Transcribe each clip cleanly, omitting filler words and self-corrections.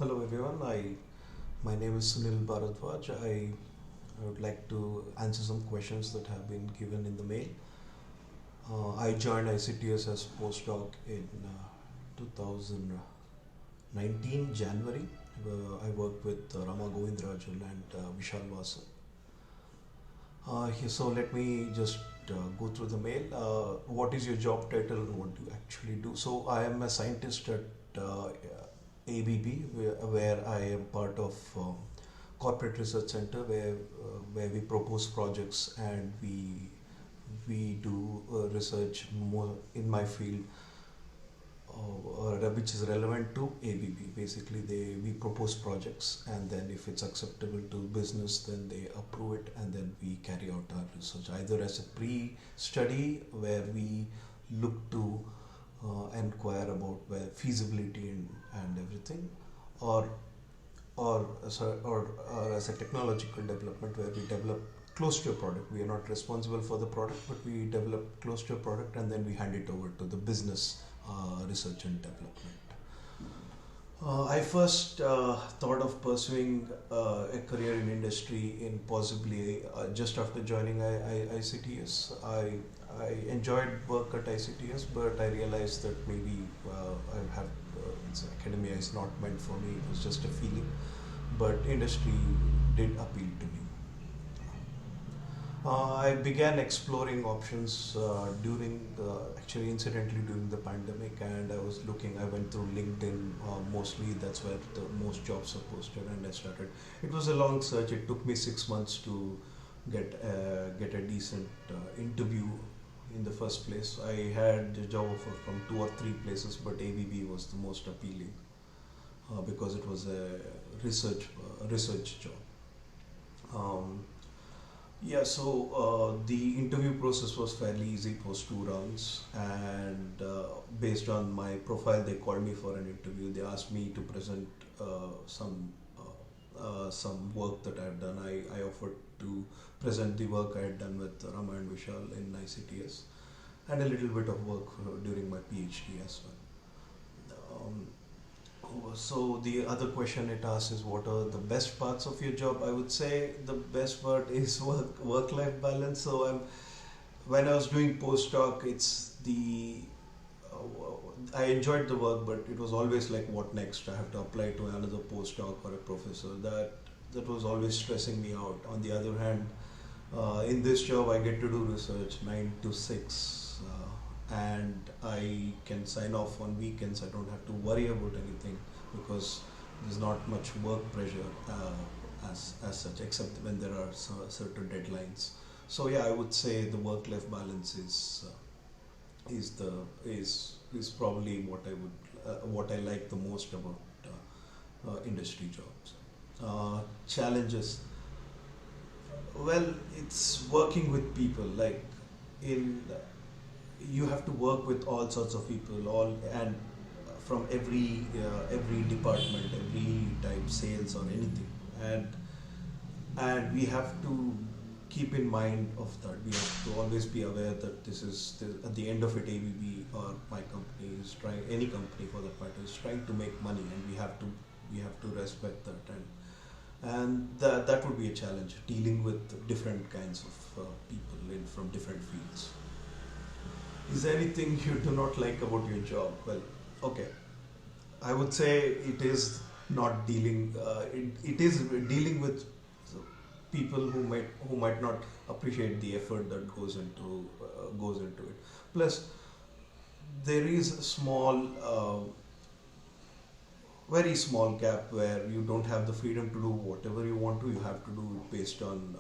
Hello everyone. My name is Sunil Bharadwaj. I would like to answer some questions that have been given in the mail. I joined ICTS as postdoc in 2019 January. I worked with Rama Govindrajan and Vishal Vasu. So let me just go through the mail. What is your job title and what do you actually do? So I am a scientist at ABB, where I am part of corporate research center, where we propose projects and we do research more in my field, which is relevant to ABB. Basically, we propose projects, and then if it's acceptable to business, then they approve it, and then we carry out our research either as a pre-study where we look to inquire about where feasibility and everything, or or as a technological development where we develop close to a product. We are not responsible for the product, but we develop close to a product and then we hand it over to the business research and development. I first thought of pursuing a career in industry in possibly just after joining ICTS. I enjoyed work at ICTS, but I realized that maybe I have academia is not meant for me. It was just a feeling, but industry did appeal to me. I began exploring options actually incidentally during the pandemic, and I was looking. I went through LinkedIn mostly. That's where the most jobs are posted, and I started. It was a long search. It took me 6 months to get a decent interview in the first place. I had a job offer from two or three places, but ABB was the most appealing because it was a research job. Um, yeah, so the interview process was fairly easy. It was 2 rounds, and based on my profile, they called me for an interview. They asked me to present some work that I have done. I offered to present the work I had done with Rama and Vishal in ICTS, and a little bit of work during my PhD as well. So the other question it asks is, what are the best parts of your job? I would say the best part is work life balance. So when I was doing postdoc, it's the I enjoyed the work, but it was always like, what next? I have to apply to another postdoc or a professor. That was always stressing me out. On the other hand, in this job, I get to do research 9 to 6, and I can sign off on weekends. I don't have to worry about anything because there's not much work pressure as such, except when there are certain deadlines. So yeah, I would say the work-life balance is probably what I like the most about industry jobs. Challenges. Well, it's working with people. Like in you have to work with all sorts of people, all and from every department, every type, sales or anything, and we have to keep in mind of that. We have to always be aware that at the end of it, ABB or my company is trying, any company for that matter, is trying to make money, and we have to respect that, and that would be a challenge, dealing with different kinds of people from different fields. Is there anything you do not like about your job? Well, okay, I would say it is not dealing. It is dealing with people who might not appreciate the effort that goes into it. Plus, there is a very small gap where you don't have the freedom to do whatever you want to. You have to do it based on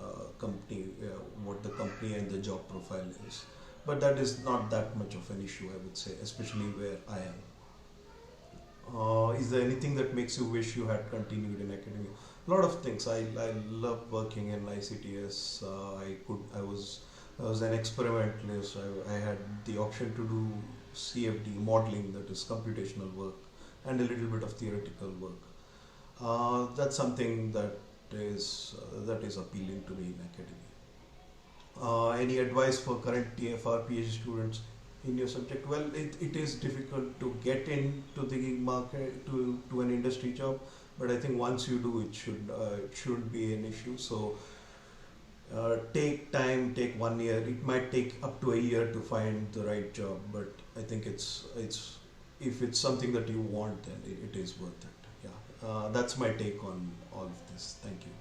what the company and the job profile is. But that is not that much of an issue, I would say, especially where I am. Is there anything that makes you wish you had continued in academia? A lot of things. I love working in ICTS. I was an experimentalist. I had the option to do CFD modeling, that is computational work, and a little bit of theoretical work. That's something that is appealing to me in academia. Any advice for current TFR PhD students in your subject? Well, it is difficult to get into the market to an industry job, But I think once you do, it shouldn't be an issue. So take time, take 1 year. It might take up to a year to find the right job, but I think it's if it's something that you want, then it is worth it. Yeah, that's my take on all of this. Thank you.